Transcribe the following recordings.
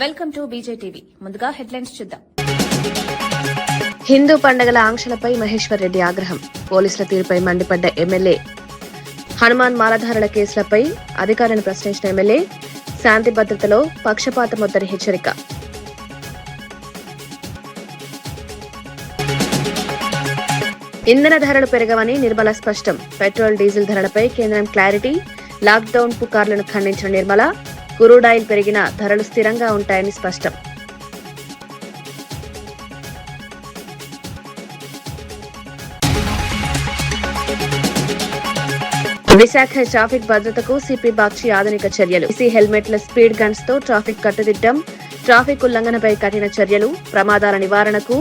Welcome to బీజేటీవీ. ముందుగా headlines చూద్దాం. హిందూ పండుగల ఆంక్షలపై మహేశ్వర్ రెడ్డి ఆగ్రహం. పోలీసుల తీరుపై మండిపడ్డ ఎమ్మెల్యే. హనుమాన్ మాలధారుల కేసులపై అధికారులను ప్రశ్నించిన ఎమ్మెల్యే. శాంతి భద్రతలో పక్షపాతమొద్దని హెచ్చరిక. ఇంధన ధరలు పెరగవని నిర్మల స్పష్టం. పెట్రోల్ డీజిల్ ధరలపై కేంద్రం క్లారిటీ. లాక్డౌన్ పుకార్లను ఖండించిన నిర్మల. క్రూడ్ ఆయిల్ పెరిగినా ధరలు స్థిరంగా ఉంటాయని స్పష్టం. విశాఖ ట్రాఫిక్ భద్రతకు సిపి బాక్షి ఆధునిక చర్యలు. ఈసీ హెల్మెట్ల స్పీడ్ గన్స్ తో ట్రాఫిక్ కట్టుదిట్టం. ట్రాఫిక్ ఉల్లంఘనపై కఠిన చర్యలు. ప్రమాదాల నివారణకు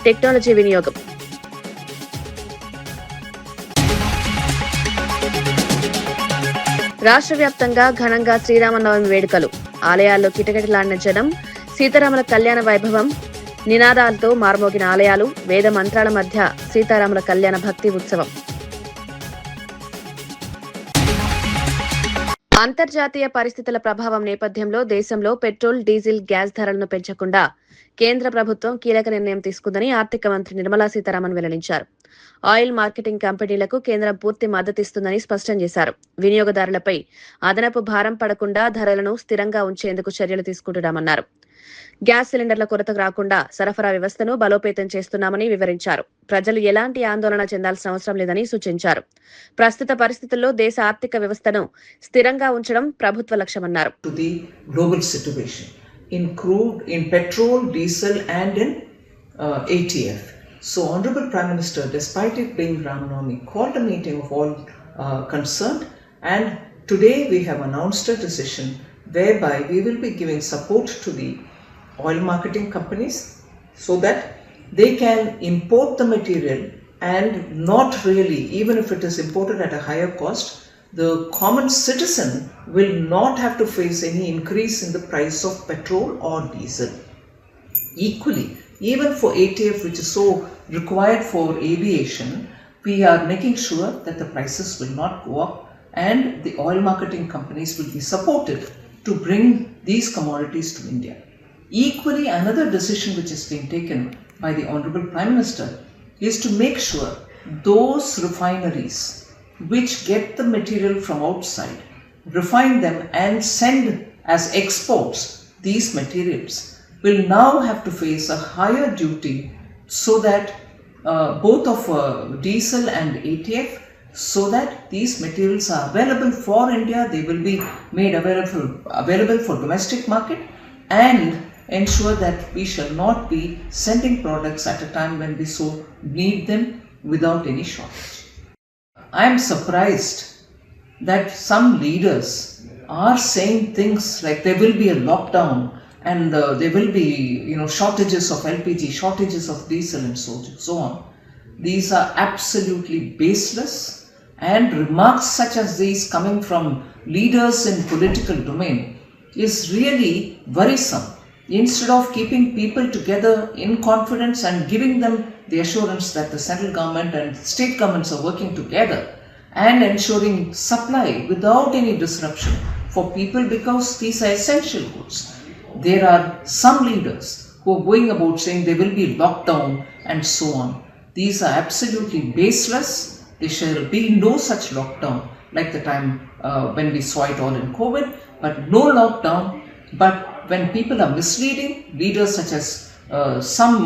టెక్నాలజీ వినియోగం. రాష్ట్ర వ్యాప్తంగా ఘనంగా శ్రీరామనవమి వేడుకలు. ఆలయాల్లో కిటకిటలాడిన జనం. సీతారాముల కళ్యాణ వైభవం. నినాదాలతో మారుమోగిన ఆలయాలు. వేద మంత్రాల మధ్య సీతారాముల కళ్యాణ భక్తి ఉత్సవం. అంతర్జాతీయ పరిస్థితుల ప్రభావం నేపథ్యంలో దేశంలో పెట్రోల్, డీజిల్, గ్యాస్ ధరలను పెంచకుండా కేంద్ర ప్రభుత్వం కీలక నిర్ణయం తీసుకుందని ఆర్థిక మంత్రి నిర్మలా సీతారామన్ వెల్లడించారు. ఆయిల్ మార్కెటింగ్ కంపెనీలకు కేంద్రం పూర్తి మద్దతిస్తుందని స్పష్టం చేశారు. వినియోగదారులపై అదనపు భారం పడకుండా ధరలను స్థిరంగా ఉంచేందుకు చర్యలు తీసుకుంటున్నామన్నారు. గ్యాస్ సిలిండర్ల కొరత రాకుండా సరఫరా వ్యవస్థను బలోపేతం చేస్తున్నామని వివరించారు. ప్రజలు ఎలాంటి ఆందోళన చెందాల్సిన అవసరం లేదని సూచించారు. ప్రస్తుత పరిస్థితుల్లో దేశ ఆర్థిక వ్యవస్థను స్థిరంగా ఉంచడం ప్రభుత్వ లక్ష్యమన్నారు. In petrol, diesel and in ATF. So Honorable Prime Minister, despite it being Ramnavami, called a meeting of all concerned, and today we have announced a decision whereby we will be giving support to the oil marketing companies so that they can import the material and not really, even if it is imported at a higher cost, the common citizen will not have to face any increase in the price of petrol or diesel. Equally, even for ATF, which is so required for aviation, we are making sure that the prices will not go up and the oil marketing companies will be supported to bring these commodities to India. Equally, another decision which is being taken by the Honorable Prime Minister is to make sure those refineries which get the material from outside, refine them and send as exports these materials, will now have to face a higher duty so that both of diesel and ATF, so that these materials are available for India, they will be made available for domestic market and ensure that we shall not be sending products at a time when we so need them without any shortage. I am surprised that some leaders are saying things like there will be a lockdown and there will be shortages of LPG, shortages of diesel and so on. These are absolutely baseless, and remarks such as these coming from leaders in political domain is really worrisome. Instead of keeping people together in confidence and giving them the assurance that the central government and state governments are working together and ensuring supply without any disruption for people, because these are essential goods. There are some leaders who are going about saying there will be lockdown and so on. These are absolutely baseless. There shall be no such lockdown like the time when we saw it all in COVID, but no lockdown. But when people are misleading, leaders such as some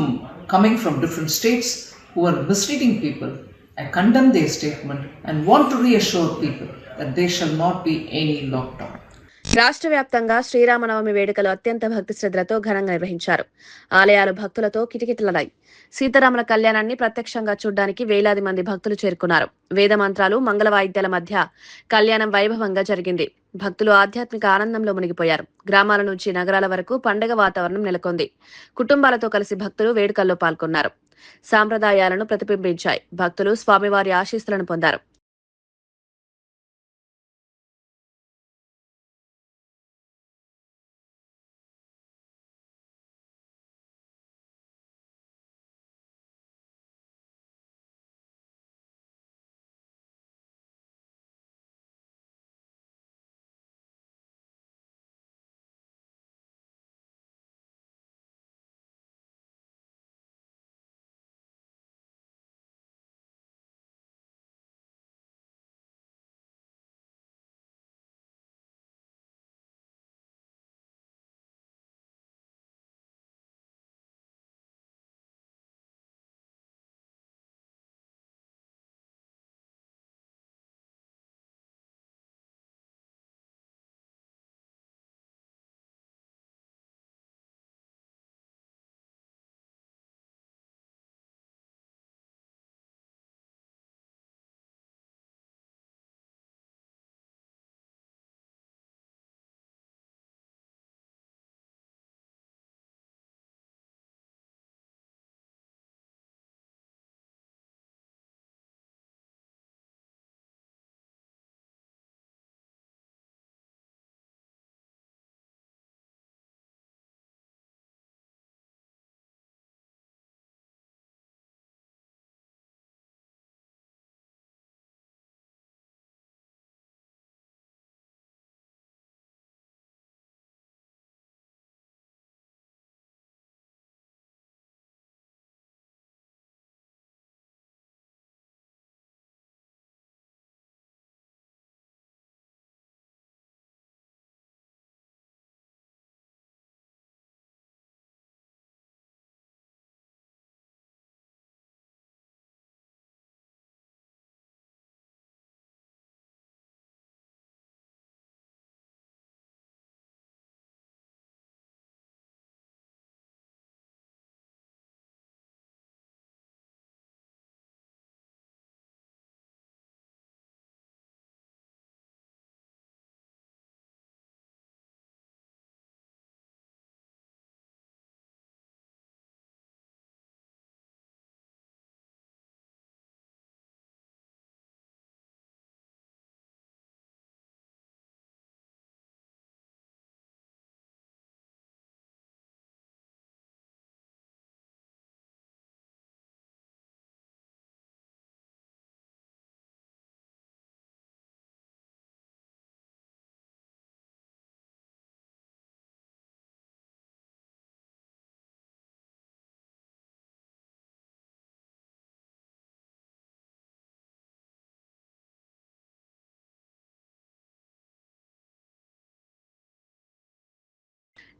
coming from different states who are misleading people, I condemn their statement and want to reassure people that there shall not be any lockdown. రాష్ట్ర వ్యాప్తంగా శ్రీరామనవమి వేడుకలు అత్యంత భక్తి శ్రద్ధలతో ఘనంగా నిర్వహించారు. ఆలయాలు భక్తులతో కిటకిటలాడాయి. సీతారాముల కళ్యాణాన్ని ప్రత్యక్షంగా చూడ్డానికి వేలాది మంది భక్తులు చేరుకున్నారు. వేద మంత్రాలు, మంగళ వాయిద్యాల మధ్య కళ్యాణం వైభవంగా జరిగింది. భక్తులు ఆధ్యాత్మిక ఆనందంలో మునిగిపోయారు. గ్రామాల నుంచి నగరాల వరకు పండగ వాతావరణం నెలకొంది. కుటుంబాలతో కలిసి భక్తులు వేడుకల్లో పాల్గొన్నారు. సాంప్రదాయాలను ప్రతిబింబించాయి. భక్తులు స్వామివారి ఆశీస్సులను పొందారు.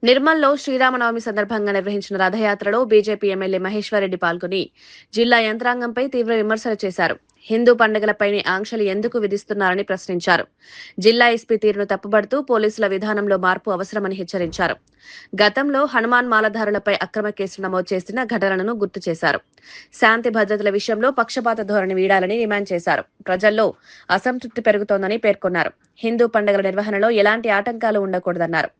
నిర్మల్లో శ్రీరామనవమి సందర్భంగా నిర్వహించిన రథయాత్రలో బీజేపీ ఎమ్మెల్యే మహేశ్వరరెడ్డి పాల్గొని జిల్లా యంత్రాంగంపై తీవ్ర విమర్శలు చేశారు. హిందూ పండుగలపైనే ఆంక్షలు ఎందుకు విధిస్తున్నారని ప్రశ్నించారు. జిల్లా ఎస్పీ తీరును తప్పుబడుతూ పోలీసుల విధానంలో మార్పు అవసరమని హెచ్చరించారు. గతంలో హనుమాన్ మాలధారులపై అక్రమ కేసులు నమోదు చేసిన ఘటనలను గుర్తు చేశారు. శాంతి భద్రతల విషయంలో పక్షపాత ధోరణి వీడాలని డిమాండ్ చేశారు. ప్రజల్లో అసంతృప్తి పెరుగుతోందని పేర్కొన్నారు. హిందూ పండుగల నిర్వహణలో ఎలాంటి ఆటంకాలు ఉండకూడదన్నారు.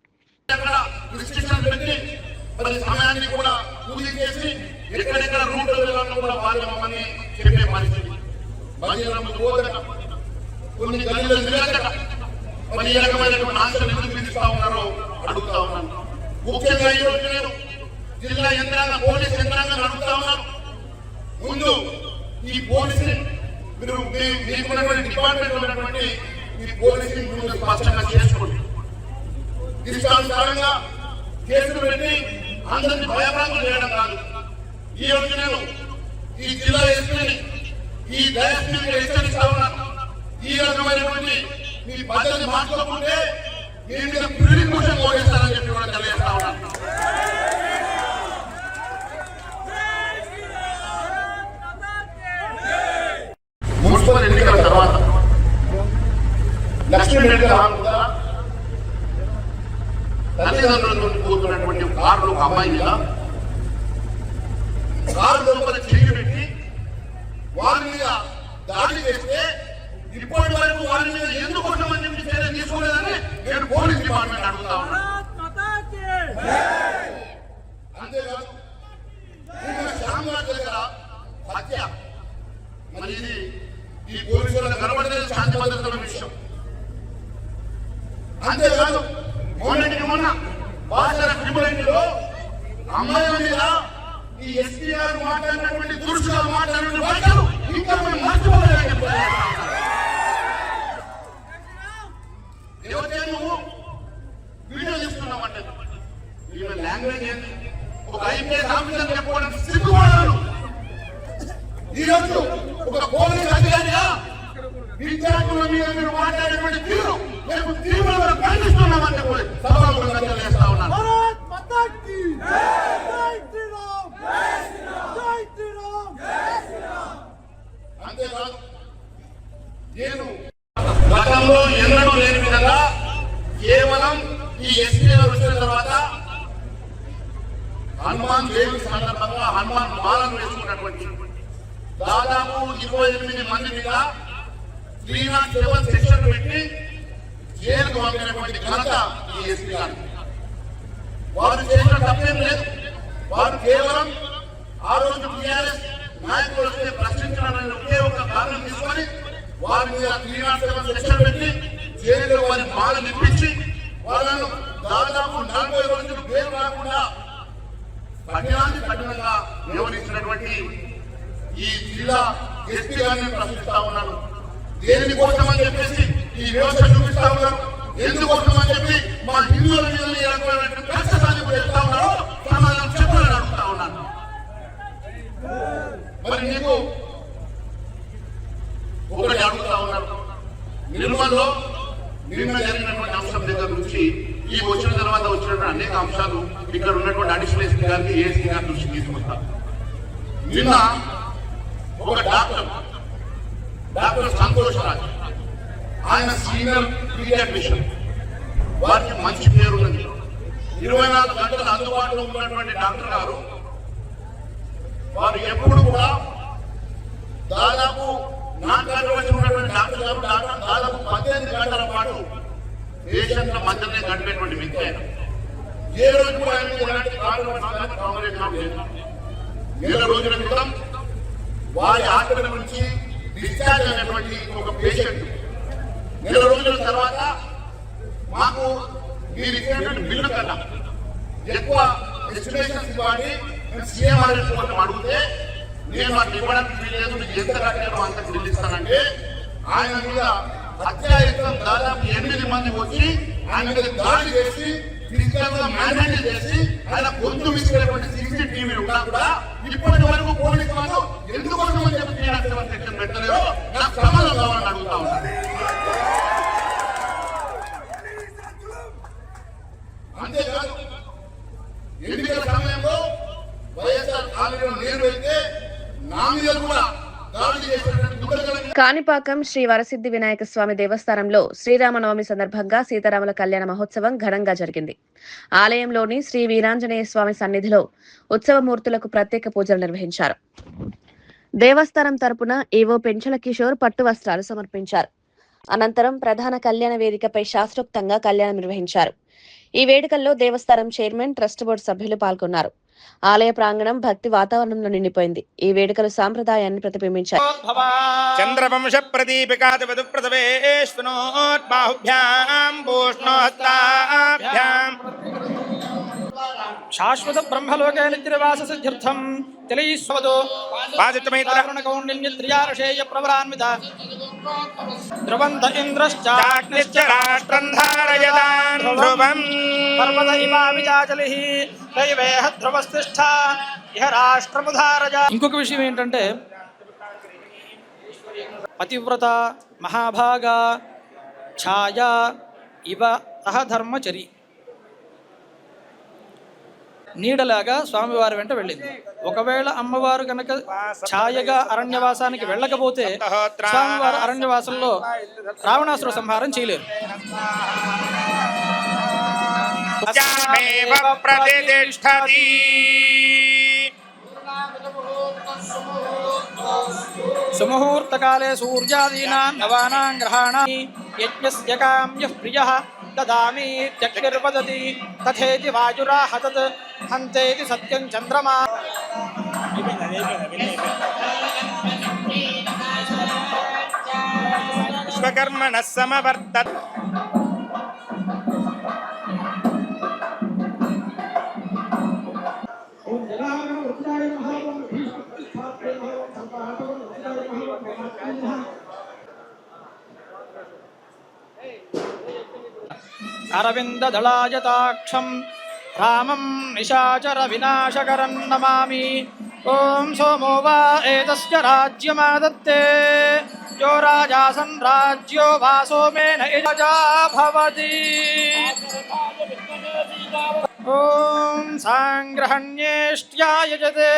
రిస్ట్రిక్షన్ పెట్టి మరి సమయాన్ని కూడా కూలీ చేసి ఎక్కడెక్కడ రూట్ వెళ్ళాలని కూడా వాళ్ళు మమ్మల్ని చెప్పే పరిస్థితి. బహిరంగ పోదట కొన్ని గల్లీలు తిరగట మరి ఏ రకమైనటువంటి ఆంక్షలు ఎందుకు విధిస్తా ఉన్నారో అడుగుతా ఉన్నాను. ముఖ్యంగా ఈ రోజు నేను జిల్లా యంత్రాంగం పోలీస్ యంత్రాంగాన్ని అడుగుతా ఉన్నాను. ముందు ఈ పోలీసుని మీరు మీకున్నటువంటి డిపార్ట్మెంట్ ఉన్నటువంటి ఈ పోలీసుని ముందు స్పష్టంగా చేసుకోండి. ఇష్టానుసారంగా కేసులు పెట్టి అందరినీ భయభ్రాంతులు చేయడం కాదు. ఈ రోజు నేను ఈ జిల్లా ఎస్పీని ఈ డయాస్పీని హెచ్చరిస్తా ఉన్నాను. ఈ రకమైనటువంటి మీ పద్ధతి మార్చుకోకుంటే మీ మీద ప్రిలిమినేషన్ ఓడిస్తారని చెప్పి కూడా తెలియజేస్తా ఉన్నాను. మున్సిపల్ ఎన్నికల తర్వాత లక్ష్మీ రెడ్డి తల్లిదండ్రుల నుండి పోతున్నటువంటి కారులో ఒక అమ్మాయి మీద కారు లోపల చెయ్యి పెట్టి వారి మీద దాడి చేస్తే ఇప్పటి వరకు వారి మీద ఎందుకు కొట్టమని చెప్పి చర్య తీసుకోలేదని నేను పోలీస్ డిపార్ట్మెంట్ అడుగుతా ఉన్నాను. అంతేకాదు శ్యామరాజ్ దగ్గర హత్య, మరి ఇది ఈ పోలీసులకు కనబడలేదు శాంతి భద్రతల విషయం. అంతేకాదు మొన్న బాసర ట్రిబ్యునల్లో అమ్మాయిల మీద ఈ ఎస్పీఆర్ మాట్లాడినటువంటి దురుసుగా మాట్లాడిన వార్తలు ఇంకా మేము మర్చిపోలేదని ఎవరికే నువ్వు వీడియో తీసుకున్నామంటే ఈమె లాంగ్వేజ్ ఏంటి? ఒక ఐపీఎస్ ఆఫీసర్ చెప్పుకోవడానికి సిగ్గుపడాలి. ఈరోజు ఒక పోలీస్ అధికారిగా విద్యార్థుల మీద మీరు మాట్లాడేటువంటి తీరు మేము తీవ్రంగా ఖండిస్తున్నామని కూడా సభలో తెలియజేస్తా ఉన్నాను. అంతేకాదు నేను గతంలో ఎన్నడూ లేని విధంగా కేవలం ఈ ఎస్పీ గారు వచ్చిన తర్వాత హనుమాన్ జయంతి సందర్భంగా హనుమాన్ మాలను వేసుకున్నటువంటి దాదాపు 28 మంది మీద 307 సెక్షన్ పెట్టి జైలుకు పంపినటువంటి ఘనత ఈ ఎస్పీ గారు. వారు చేసిన తప్పేం లేదు. వారు కేవలం ఆ రోజు టీఆర్ఎస్ నాయకులు వస్తే ప్రశ్నించాలని ఒకే ఒక కారణం తీసుకొని వారి మీద 307 సెక్షన్ పెట్టి జైలులో వారి మాలు నిప్పించి వాళ్ళను దాదాపు 40 రోజులు పేరు రాకుండా కఠినంగా వ్యవహరించినటువంటి ఈ జిల్లా ఎస్పీ గారిని ప్రశ్నిస్తా ఉన్నాను. దేనికోసం అని చెప్పేసి ఈ వ్యవస్థ చూపిస్తా ఉన్నారు, ఎందుకోసం అని చెప్పి మా హిందువుల మీద కష్టసాన్ని చెప్తా ఉన్నారో సమాధానం చెప్పాలని అడుగుతా ఉన్నాను. మరి నీకు ఒకటి అడుగుతా ఉన్నారు. నిర్మల్లో నిన్న జరిగినటువంటి అంశం దగ్గర నుంచి ఈ వచ్చిన తర్వాత వచ్చినటువంటి అనేక అంశాలు ఇక్కడ ఉన్నటువంటి అడిషనల్ ఎస్పీ గారికి ఏఎస్పీ గారి దృష్టికి తీసుకొస్తారు. నిన్న ఒక డాక్టర్ సంతోష్ రాజ్, ఆయన సీనియర్ పీడియాట్రిషియన్, వారికి మంచి పేరు ఉన్నది. 24 గంటలు అందుబాటులో ఉన్నటువంటి డాక్టర్ గారు వారు ఎప్పుడు కూడా దాదాపు నాటకాలు ఉన్నటువంటి డాక్టర్ గారు దాదాపు 18 గంటల పాటు పేషెంట్ల మధ్యనే గడిపేటువంటి వ్యక్తి ఆయన. ఏ రోజు కూడా ఆయన ఎలాంటి కాంగ్రెస్ లేదు. 7 రోజుల క్రితం వారి హాస్పిటల్ నుంచి డిశ్చార్జ్ అయినటువంటి ఒక పేషెంట్ 7 రోజుల తర్వాత మాకు మీరు ఇచ్చినటువంటి బిల్లు కన్నా ఎక్కువ ఎస్టిమేషన్స్ ఇవ్వాలి సీఎంఆర్ కోసం అడిగితే నేను మాకు ఇవ్వడానికి వీలేదు, మీకు ఎంత కట్టారో అంత బిల్లు ఇస్తానంటే ఆయన మీద హత్యాయత్నం దాదాపు 8 మంది వచ్చి ఆయన మీద దాడి చేసి ఫిజికల్ గా మ్యానేజ్ చేసి ఆయన గొంతు విసిరేటువంటి CCTV ఉన్నా కూడా ఇప్పటి వరకు పోలీసు వాళ్ళు ఎందుకోసం అని చెప్పి సెక్షన్ పెట్టలేదో నాకు సమాధానం కావాలని అడుగుతా ఉన్నాను. అంతేకాదు దాడి చేసినటువంటి దుర్గతులను కాణిపాకం శ్రీ వరసిద్ధి వినాయక స్వామి దేవస్థానంలో శ్రీరామనవమి సందర్భంగా సీతారాముల కళ్యాణ మహోత్సవం ఘనంగా జరిగింది. ఆలయంలోని శ్రీ వీరాంజనేయ స్వామి సన్నిధిలో ఉత్సవమూర్తులకు ప్రత్యేక పూజలు నిర్వహించారు. దేవస్థానం తరపున ఈవో పెంచల కిషోర్ పట్టు వస్త్రాలు సమర్పించారు. అనంతరం ప్రధాన కళ్యాణ వేదికపై శాస్త్రోక్తంగా కళ్యాణం నిర్వహించారు. ఈ వేడుకల్లో దేవస్థానం చైర్మన్, ట్రస్ట్ బోర్డు సభ్యులు పాల్గొన్నారు. ఆలయ ప్రాంగణం భక్తి వాతావరణంలో నిండిపోయింది. ఈ వేడుకలు సాంప్రదాయాన్ని ప్రతిబింబించాయి. చంద్రవంశ ప్రదీపికాదివదు ప్రదవేష్ణోద్బాహుభ్యాం భూష్ణోహస్తాభ్యాం శాశ్వత బ్రహ్మలోకే నిత్యవాస సిద్ధ్యర్థం తెలియస్వదో వాజితమైత్రకౌండిన్యత్రియారషేయ ప్రవరాన్విత ధ్రువంత ఇంద్రశ్చాగ్నిశ్చ రాష్ట్రం ధారయదాన్ ధ్రువం పర్వత ఇవావిజాచలిః దైవేహ ధ్రువస్థిష్ఠ ఇహ రాష్ట్రముధారజ. ఇంకొక విషయం ఏంటంటే పతివ్రత మహాభాగ ఛాయ ఇవ సహ ధర్మచరి నీడలాగా స్వామివారి వెంట వెళ్ళింది. ఒకవేళ అమ్మవారు కనుక ఛాయగా అరణ్యవాసానికి వెళ్ళకపోతే స్వామివారు అరణ్యవాసంలో రావణాసుర సంహారం చేయలేరు. ప్రతిష్ఠతి సుముహూర్తకాలే సూర్యాదీనాం నవానాం గ్రహాణాం యజ్ఞస్య కామ్యః ప్రియః దదామీత్యగ్నిర్వదతి తథేతి వాయురాహ తత్ హంతేతి సత్యం చంద్రమా. విశ్వకర్మణః సమవర్తత్ అరవిందదళాయతాక్షం రామం నిశాచర వినాశకరం నమామి. ఓం సోమో వా ఏతస్య రాజ్యమాదత్తే యో రాజాసన్ రాజ్యో వా సోమేన యజా భవతి. ఓం సాంగ్రహణ్యేష్ట్యాయజతే.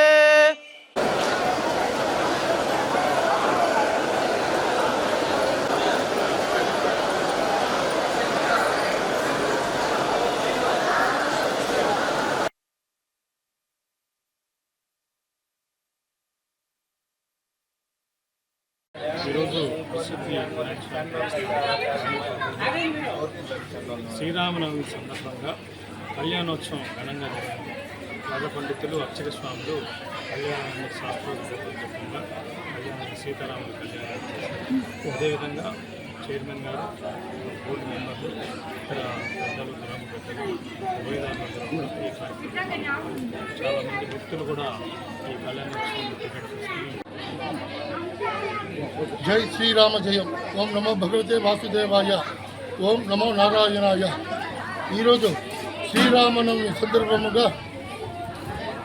ఈరోజు ప్రసిద్ధి శ్రీరామనవమి సందర్భంగా కళ్యాణోత్సవం ఘనంగా జరిగింది. రాజ పండితులు, అర్చక స్వాములు కళ్యాణాన్ని శాస్త్రోక్తంగా కళ్యాణాన్ని సీతారాముల కళ్యాణాన్ని చేశారు. అదేవిధంగా చైర్మన్ గారు, బోర్డు మెంబర్లు, ఇతర పెద్దలు, గ్రామ పెద్దలు, ఉభయదారులందరూ కూడా ఈ కార్యక్రమం చాలామంది వ్యక్తులు కూడా ఈ కళ్యాణోత్సవం టికెట్ తీసుకుని జై శ్రీరామ జయం. ఓం నమో భగవతే వాసుదేవాయ. ఓం నమో నారాయణాయ. ఈరోజు శ్రీరామనవమి సందర్భముగా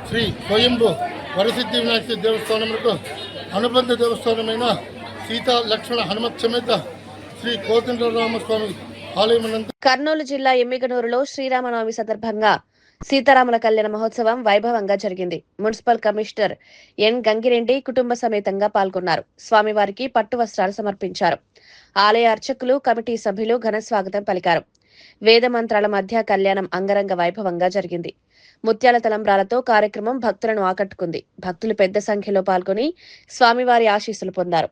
శ్రీ స్వయంభూ వరసిద్ధి వినాయక దేవస్థానములకు అనుబంధ దేవస్థానమైన సీతా లక్ష్మణ హనుమత్ సమేత శ్రీ కోదండరామస్వామి ఆలయమునందు కర్నూలు జిల్లా ఎమ్మిగనూరులో శ్రీరామనవమి సందర్భంగా సీతారాముల కళ్యాణ మహోత్సవం వైభవంగా జరిగింది. మున్సిపల్ కమిషనర్ ఎన్ గంగిరెడ్డి కుటుంబ సమేతంగా పాల్గొన్నారు. స్వామివారికి పట్టు వస్త్రాలు సమర్పించారు. ఆలయ అర్చకులు, కమిటీ సభ్యులు ఘన స్వాగతం పలికారు. వేద మంత్రాల మధ్య కళ్యాణం అంగరంగ వైభవంగా జరిగింది. ముత్యాల తలంబ్రాలతో కార్యక్రమం భక్తులను ఆకట్టుకుంది. భక్తులు పెద్ద సంఖ్యలో పాల్గొని స్వామివారి ఆశీస్సులు పొందారు.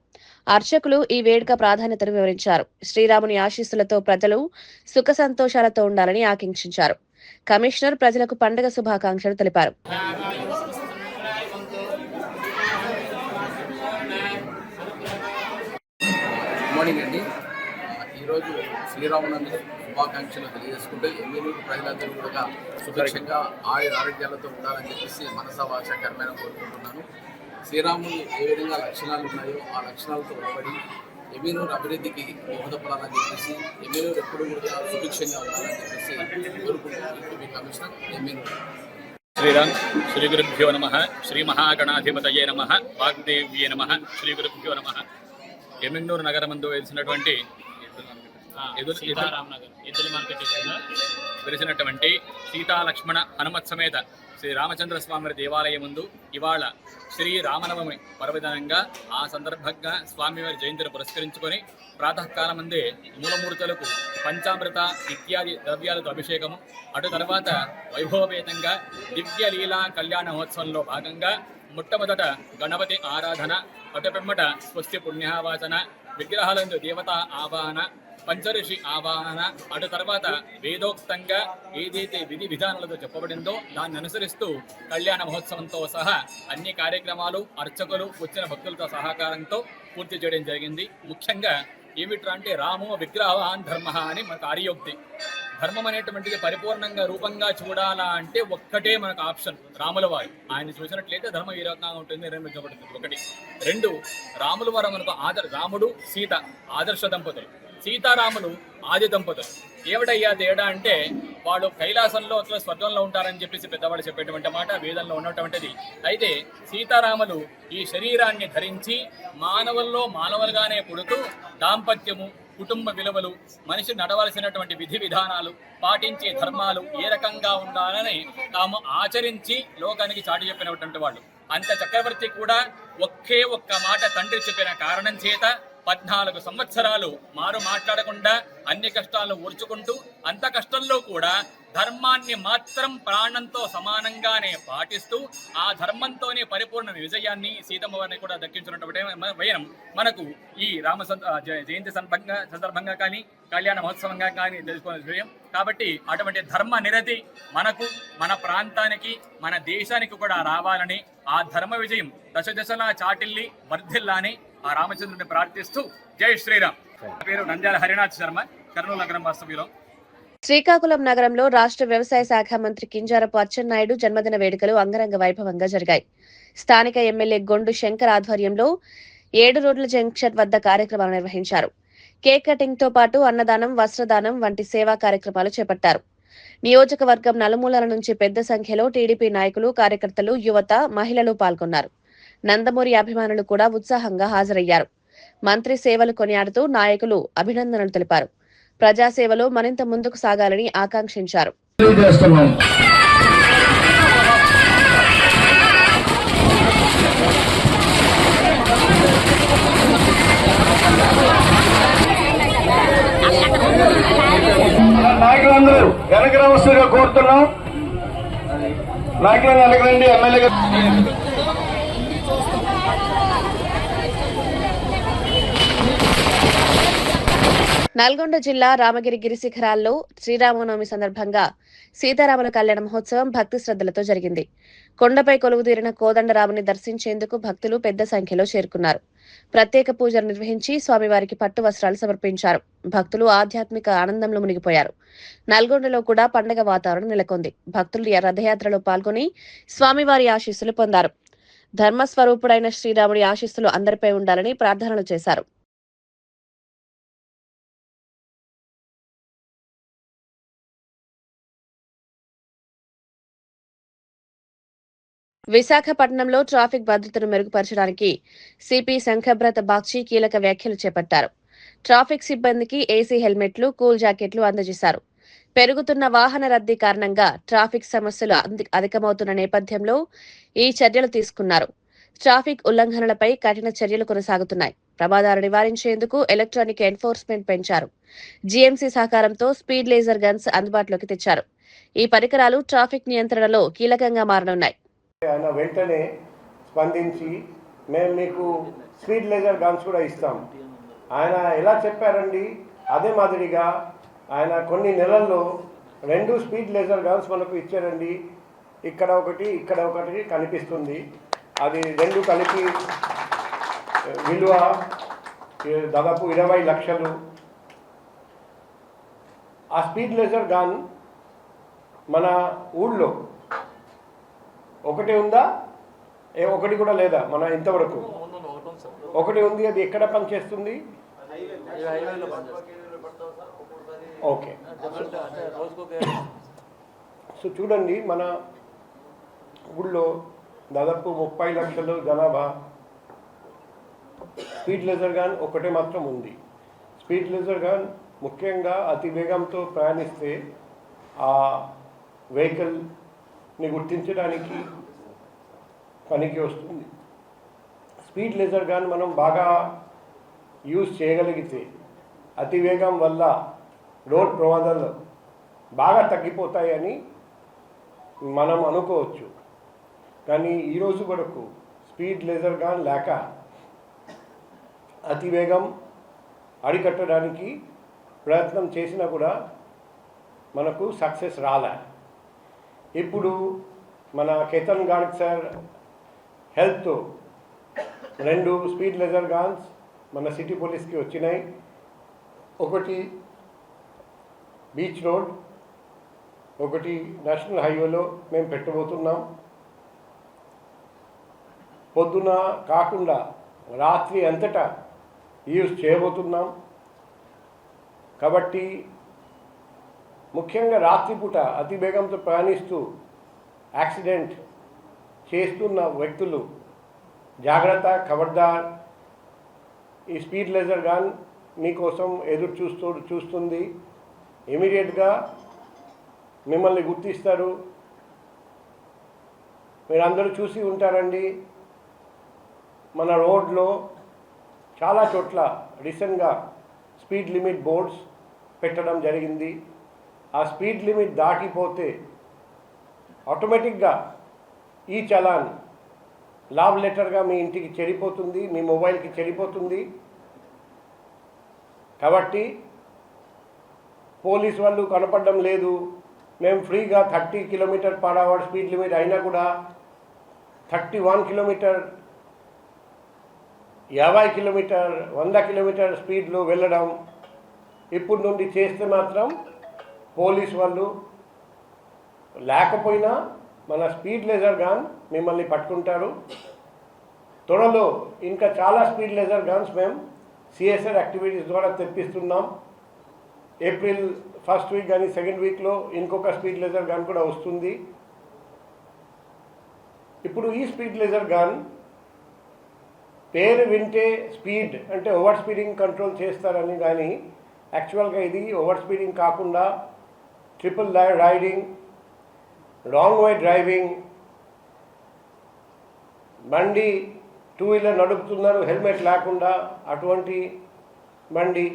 అర్చకులు ఈ వేడుక ప్రాధాన్యతను వివరించారు. శ్రీరాముని ఆశీస్సులతో ప్రజలు సుఖ సంతోషాలతో ఉండాలని ఆకాంక్షించారు. కమిషనర్ ప్రజలకు పండుగ శుభాకాంక్షలు తెలిపారు. మార్నింగ్ అండి. ఈరోజు శ్రీరామనవమి శుభాకాంక్షలు తెలియజేసుకుంటూ ఎమ్మెల్యేలు ప్రజలందరూ కూడా సుభిక్షంగా ఆరోగ్యాలతో ఉండాలని చెప్పేసి మనసా భాష కర్మైన కోరుకుంటున్నాను. శ్రీరాములు ఏ విధంగా లక్షణాలు ఉన్నాయో ఆ లక్షణాలతో నిలబడి ఎమ్మెల్యేలు అభివృద్ధికి దోహదపడాలని చెప్పేసి ఎమ్మెల్యేలు ఎప్పుడు కూడా సుభిక్షంగా ఉండాలని చెప్పేసి కోరుకుంటున్నాను. కమిషనర్ ఎమ్మెల్యేలు. శ్రీరామ్. శ్రీ గురుభ్యో నమః. శ్రీ మహాగణాధిపతయే నమః. వాగ్దేవ్యే నమః. శ్రీ గురుభ్యో నమః. ఎమ్మిగనూరు నగరమందు వెలిసినటువంటి వెలిసినటువంటి సీతా లక్ష్మణ హనుమత్ సమేత శ్రీ రామచంద్ర స్వామి దేవాలయం ముందు ఇవాళ శ్రీ రామనవమి పర్వదినంగా ఆ సందర్భంగా స్వామివారి జయంతిని పురస్కరించుకొని ప్రాతకాలం ముందే మూలమూర్తులకు పంచామృత ఇత్యాది ద్రవ్యాలతో అభిషేకము, అటు తర్వాత వైభవపేతంగా దివ్య లీలా కళ్యాణ మహోత్సవంలో భాగంగా మొట్టమొదట గణపతి ఆరాధన, అటు పిమ్మట స్వస్తి పుణ్యవాచన, విగ్రహాలందు దేవతా ఆవాహన, పంచఋషి ఆవాహన, అటు తర్వాత వేదోక్తంగా ఏదైతే విధి విధానాలతో చెప్పబడిందో దాన్ని అనుసరిస్తూ కళ్యాణ మహోత్సవంతో సహా అన్ని కార్యక్రమాలు అర్చకులు వచ్చిన భక్తులతో సహకారంతో పూర్తి చేయడం జరిగింది. ముఖ్యంగా ఏమిట్రా అంటే రామో విగ్రహవాన్ ధర్మ అని మనకు ఆర్యోక్తి. ధర్మం అనేటువంటిది పరిపూర్ణంగా రూపంగా చూడాలా అంటే ఒక్కటే మనకు ఆప్షన్ రాముల వారు. ఆయన చూసినట్లయితే ధర్మం ఈ రకంగా ఉంటుంది, నిర్మించబడుతుంది. ఒకటి. రెండు, రాముల వారు మనకు రాముడు సీత ఆదర్శ దంపతులు, సీతారాములు ఆది దంపతులు. ఏమిటయ్యా తేడా అంటే వాళ్ళు కైలాసంలో అట్లా స్వర్గంలో ఉంటారని చెప్పేసి పెద్దవాళ్ళు చెప్పేటువంటి మాట వేదంలో ఉన్నటువంటిది. అయితే సీతారాములు ఈ శరీరాన్ని ధరించి మానవుల్లో మానవులుగానే పుడుతూ దాంపత్యము, కుటుంబ విలువలు, మనిషి నడవలసినటువంటి విధి విధానాలు, పాటించే ధర్మాలు ఏ రకంగా ఉండాలని తాము ఆచరించి లోకానికి చాటి చెప్పినటువంటి వాళ్ళు. అంత చక్రవర్తి కూడా ఒకే ఒక్క మాట తండ్రి చెప్పిన కారణం చేత 14 సంవత్సరాలు మారు మాట్లాడకుండా అన్ని కష్టాలను ఓర్చుకుంటూ అంత కష్టంలో కూడా ధర్మాన్ని మాత్రం ప్రాణంతో సమానంగానే పాటిస్తూ ఆ ధర్మంతోనే పరిపూర్ణ విజయాన్ని సీతమ్మ వారిని కూడా దక్కించినటువంటి వైనం మనకు ఈ జయంతి సందర్భంగా కానీ కళ్యాణ మహోత్సవంగా కానీ తెలుసుకునే విషయం. కాబట్టి అటువంటి ధర్మ నిరతి మనకు, మన ప్రాంతానికి, మన దేశానికి కూడా రావాలని, ఆ ధర్మ విజయం దశ దశలా చాటిల్లి వర్ధిల్లాని ఆ రామచంద్రుడిని ప్రార్థిస్తూ జై శ్రీరామ్. పేరు నంద్యాల హరినాథ్ శర్మ, కర్నూలు నగరం వాస్తవ్యులం. శ్రీకాకుళం నగరంలో రాష్ట్ర వ్యవసాయ శాఖ మంత్రి కింజారపు అచ్చెన్నాయుడు జన్మదిన వేడుకలు అంగరంగ వైభవంగా జరిగాయి. స్థానిక ఎమ్మెల్యే గొండు శంకర్ ఆధ్వర్యంలో 7 రోడ్ల జంక్షన్ వద్ద కార్యక్రమాలు నిర్వహించారు. కేక్ కటింగ్ తో పాటు అన్నదానం, వస్త్రదానం వంటి సేవా కార్యక్రమాలు చేపట్టారు. నియోజకవర్గం నలుమూలల నుంచి పెద్ద సంఖ్యలో టీడీపీ నాయకులు, కార్యకర్తలు, యువత, మహిళలు పాల్గొన్నారు. నందమూరి అభిమానులు కూడా ఉత్సాహంగా హాజరయ్యారు. మంత్రి సేవలు కొనియాడుతూ నాయకులు అభినందనలు తెలిపారు. ప్రజాసేవలో మరింత ముందుకు సాగాలని ఆకాంక్షించారు. నాయకులందరూ వెనక రావస్తుగా కోరుతున్నాం. నాయకులను వెనకరండి. ఎమ్మెల్యే నల్గొండ జిల్లా రామగిరి గిరిశిఖరాల్లో శ్రీరామనవమి సందర్భంగా సీతారాముల కళ్యాణ మహోత్సవం భక్తి శ్రద్ధలతో జరిగింది. కొండపై కొలువుదీరిన కోదండరాముని దర్శించేందుకు భక్తులు పెద్ద సంఖ్యలో చేరుకున్నారు. ప్రత్యేక పూజలు నిర్వహించి స్వామివారికి పట్టు వస్త్రాలు సమర్పించారు. భక్తులు ఆధ్యాత్మిక ఆనందంలో మునిగిపోయారు. నల్గొండలో కూడా పండగ వాతావరణం నెలకొంది. భక్తులు రథయాత్రలో పాల్గొని స్వామివారి ఆశీస్సులు పొందారు. ధర్మస్వరూపుడైన శ్రీరాముడి ఆశీస్సులు అందరిపై ఉండాలని ప్రార్థనలు చేశారు. విశాఖపట్నంలో ట్రాఫిక్ భద్రతను మెరుగుపరచడానికి సిపి శంఖబ్రత బాగ్చి కీలక వ్యాఖ్యలు చేపట్టారు. ట్రాఫిక్ సిబ్బందికి ఏసీ హెల్మెట్లు, కూల్ జాకెట్లు అందజేశారు. పెరుగుతున్న వాహన రద్దీ కారణంగా ట్రాఫిక్ సమస్యలు అధికమవుతున్న నేపథ్యంలో ఈ చర్యలు తీసుకున్నారు. ట్రాఫిక్ ఉల్లంఘనలపై కఠిన చర్యలు కొనసాగుతున్నాయి. ప్రమాదాలు నివారించేందుకు ఎలక్ట్రానిక్ ఎన్ఫోర్స్మెంట్ పెంచారు. జీఎంసీ సహకారంతో స్పీడ్ లేజర్ గన్స్ అందుబాటులోకి తెచ్చారు. ఈ పరికరాలు ట్రాఫిక్ నియంత్రణలో కీలకంగా మారనున్నాయి. ఆయన వెంటనే స్పందించి మేము మీకు స్పీడ్ లేజర్ గన్స్ కూడా ఇస్తాం. ఆయన ఎలా చెప్పారండి, అదే మాదిరిగా ఆయన కొన్ని నెలల్లో 2 స్పీడ్ లేజర్ గన్స్ మనకు ఇచ్చారండి. ఇక్కడ ఒకటి కనిపిస్తుంది. అది 2 కలిపి విలువ దాదాపు 20 లక్షలు. ఆ స్పీడ్ లేజర్ గన్ మన ఊళ్ళో ఒకటి ఉందా, ఒకటి కూడా లేదా? మన ఇంతవరకు ఒకటి ఉంది. అది ఎక్కడ పనిచేస్తుంది? ఓకే. సో చూడండి, మన ఊళ్ళో దాదాపు 30 లక్షలు జనాభా. స్పీడ్ లేజర్ గన్ ఒకటే మాత్రం ఉంది. స్పీడ్ లేజర్ గన్ ముఖ్యంగా అతి వేగంతో ప్రయాణిస్తే ఆ వెహికల్ ని గుర్తించడానికి పనికి వస్తుంది. స్పీడ్ లేజర్ గన్ మనం బాగా యూజ్ చేయగలిగితే అతివేగం వల్ల రోడ్ ప్రమాదాలు బాగా తగ్గిపోతాయని మనం అనుకోవచ్చు. కానీ ఈరోజు వరకు స్పీడ్ లేజర్ గన్ లేక అతివేగం అరికట్టడానికి ప్రయత్నం చేసినా కూడా మనకు సక్సెస్ రాలే. ఇప్పుడు మన కేతన్ గార్గ్ సార్ హెల్ప్తో 2 స్పీడ్ లేజర్ గన్స్ మన సిటీ పోలీస్కి వచ్చినాయి. ఒకటి బీచ్ రోడ్, ఒకటి నేషనల్ హైవేలో మేము పెట్టబోతున్నాం. పొద్దున కాకుండా రాత్రి అంతటా యూజ్ చేయబోతున్నాం. కాబట్టి ముఖ్యంగా రాత్రిపూట అతి వేగంతో ప్రయాణిస్తూ యాక్సిడెంట్ చేస్తున్న వ్యక్తులు జాగ్రత్త, ఖబర్దార్. ఈ స్పీడ్ లేజర్ గన్ మీకోసం ఎదురు చూస్తుంది. ఇమీడియట్గా మిమ్మల్ని గుర్తిస్తారు. మీరందరూ చూసి ఉంటారండి, మన రోడ్లో చాలా చోట్ల రీసెంట్గా స్పీడ్ లిమిట్ బోర్డ్స్ పెట్టడం జరిగింది. ఆ స్పీడ్ లిమిట్ దాటిపోతే ఆటోమేటిక్గా ఈ చలాన్ లావ్ లెటర్గా మీ ఇంటికి చెడిపోతుంది, మీ మొబైల్కి చెడిపోతుంది. కాబట్టి పోలీస్ వాళ్ళు కనపడడం లేదు, మేము ఫ్రీగా 30 km/h స్పీడ్ లిమిట్ అయినా కూడా 31 km, 50 km, 100 km స్పీడ్లో వెళ్ళడం ఇప్పుడు నుండి చేస్తే మాత్రం పోలీస్ వాళ్ళు లేకపోయినా మన స్పీడ్ లేజర్ గన్ మిమ్మల్ని పట్టుకుంటారు. త్వరలో ఇంకా చాలా స్పీడ్ లేజర్ గన్స్ మేము సిఎస్ఆర్ యాక్టివిటీస్ ద్వారా తెప్పిస్తున్నాం. ఏప్రిల్ 1st వీక్ కానీ 2nd వీక్లో ఇంకొక స్పీడ్ లేజర్ గన్ కూడా వస్తుంది. ఇప్పుడు ఈ స్పీడ్ లేజర్ గన్ పేరు వింటే స్పీడ్ అంటే ఓవర్ స్పీడింగ్ కంట్రోల్ చేస్తారని, కానీ యాక్చువల్గా ఇది ఓవర్ స్పీడింగ్ కాకుండా triple riding, wrong way driving, బండి 2-వీలర్ నడుపుతున్నారు హెల్మెట్ లేకుండా, అటువంటి బండి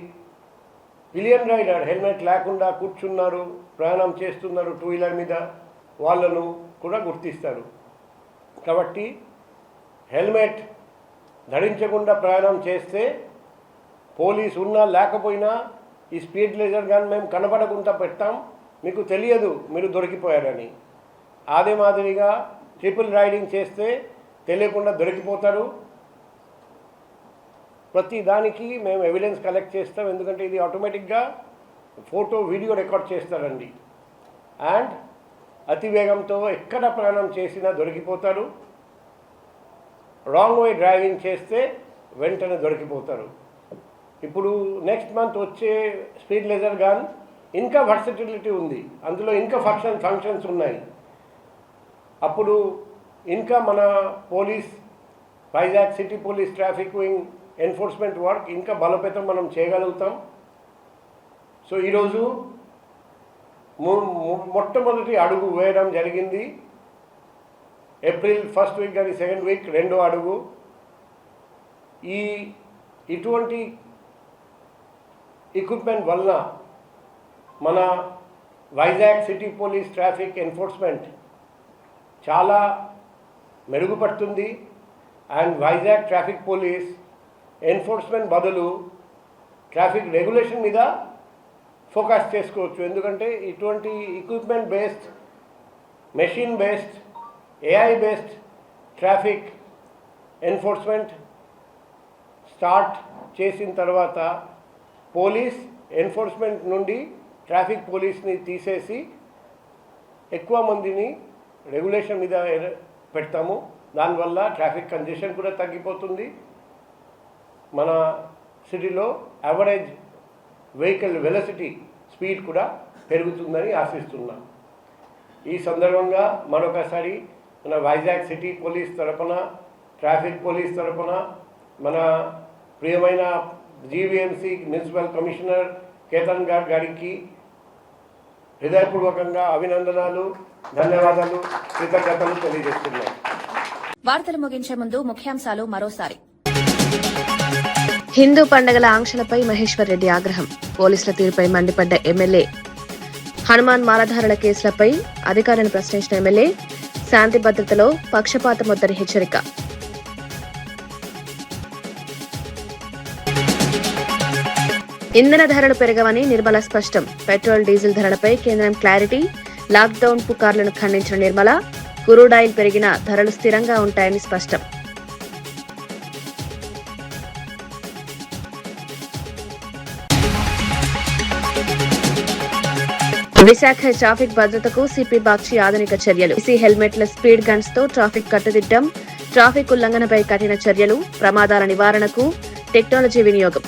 పిలియన్ రైడర్ హెల్మెట్ లేకుండా కూర్చున్నారు, ప్రయాణం చేస్తున్నారు 2-వీలర్ మీద, వాళ్ళను కూడా గుర్తిస్తారు. కాబట్టి హెల్మెట్ ధరించకుండా ప్రయాణం చేస్తే పోలీసు ఉన్నా లేకపోయినా ఈ స్పీడ్ లేజర్ గన్ మేము కనబడకుండా పెట్టాం, మీకు తెలియదు మీరు దొరికిపోయారని. అదే మాదిరిగా ట్రిపుల్ రైడింగ్ చేస్తే తెలియకుండా దొరికిపోతారు. ప్రతి దానికి మేము ఎవిడెన్స్ కలెక్ట్ చేస్తాం, ఎందుకంటే ఇది ఆటోమేటిక్గా ఫోటో వీడియో రికార్డ్ చేస్తారండి. అండ్ అతివేగంతో ఎక్కడ ప్రయాణం చేసినా దొరికిపోతారు. రాంగ్ వే డ్రైవింగ్ చేస్తే వెంటనే దొరికిపోతారు. ఇప్పుడు నెక్స్ట్ మంత్ వచ్చే స్పీడ్ లేజర్ గన్ ఇంకా వర్సటిలిటీ ఉంది, అందులో ఇంకా ఫంక్షన్స్ ఉన్నాయి. అప్పుడు ఇంకా మన police Vizag city police traffic wing enforcement work ఇంకా బలోపేతం మనం చేయగలుగుతాం. సో ఈరోజు మొట్టమొదటి అడుగు వేయడం జరిగింది. ఏప్రిల్ 1st వీక్ కానీ 2nd వీక్ 2వ అడుగు. ఇటువంటి ఎక్విప్మెంట్ వలన మన Vizag city police traffic enforcement చాలా మెరుగుపడుతుంది. And Vizag traffic police enforcement బదులు ట్రాఫిక్ రెగ్యులేషన్ మీద ఫోకస్ చేసుకోవచ్చు, ఎందుకంటే ఇటువంటి equipment based, machine based, AI based traffic enforcement start చేసిన తర్వాత పోలీస్ ఎన్ఫోర్స్మెంట్ నుండి ట్రాఫిక్ పోలీస్ని తీసేసి ఎక్కువ మందిని రెగ్యులేషన్ మీద పెడతాము. దానివల్ల ట్రాఫిక్ కంజెషన్ కూడా తగ్గిపోతుంది. మన సిటీలో యావరేజ్ వెహికల్ వెలాసిటీ స్పీడ్ కూడా పెరుగుతుందని ఆశిస్తున్నాం. ఈ సందర్భంగా మరొకసారి మన వైజాగ్ సిటీ పోలీస్ తరపున, ట్రాఫిక్ పోలీస్ తరపున మన ప్రియమైన జీవీఎంసీ మున్సిపల్ కమిషనర్ కేతన్ గారికి హృదయపూర్వకంగా అభినందనలు, ధన్యవాదాలు, కృతజ్ఞతలు తెలియజేస్తున్నాను. వార్తలు ముగించే ముందు ముఖ్యాంశాలు మరోసారి. హిందూ పండుగల ఆంక్షలపై మహేశ్వర్ రెడ్డి ఆగ్రహం. పోలీసుల తీరుపై మండిపడ్డ ఎమ్మెల్యే. హనుమాన్ మాలధారుల కేసులపై అధికారులను ప్రశ్నించిన ఎమ్మెల్యే. శాంతి భద్రతలో పక్షపాతమొద్దని హెచ్చరిక. ఇంధన ధరలు పెరగవని నిర్మల స్పష్టం. పెట్రోల్, డీజిల్ ధరలపై కేంద్రం క్లారిటీ. లాక్డౌన్ పుకార్లను ఖండించిన నిర్మల. క్రూడ్ ఆయిల్ పెరిగినా ధరలు స్థిరంగా ఉంటాయని స్పష్టం. విశాఖ ట్రాఫిక్ భద్రతకు సిపి బాక్షి ఆధునిక చర్యలు. ఈసీ హెల్మెట్ల, స్పీడ్ గన్స్ తో ట్రాఫిక్ కట్టుదిట్టం. ట్రాఫిక్ ఉల్లంఘనపై కఠిన చర్యలు. ప్రమాదాల నివారణకు టెక్నాలజీ వినియోగం.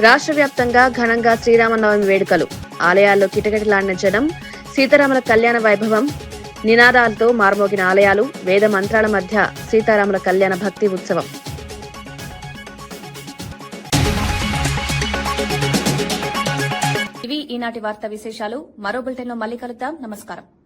రాష్ట్ర వ్యాప్తంగా ఘనంగా శ్రీరామనవమి వేడుకలు. ఆలయాల్లో కిటకిటలాడిన జనం. సీతారాముల కళ్యాణ వైభవం. నినాదాలతో మార్మోగిన ఆలయాలు. వేద మంత్రాల మధ్య సీతారాముల కళ్యాణ భక్తి ఉత్సవం. ఇవి ఈనాటి వార్తా విశేషాలు. మరో బులెటిన్లో మళ్ళీ కలుద్దాం. నమస్కారం.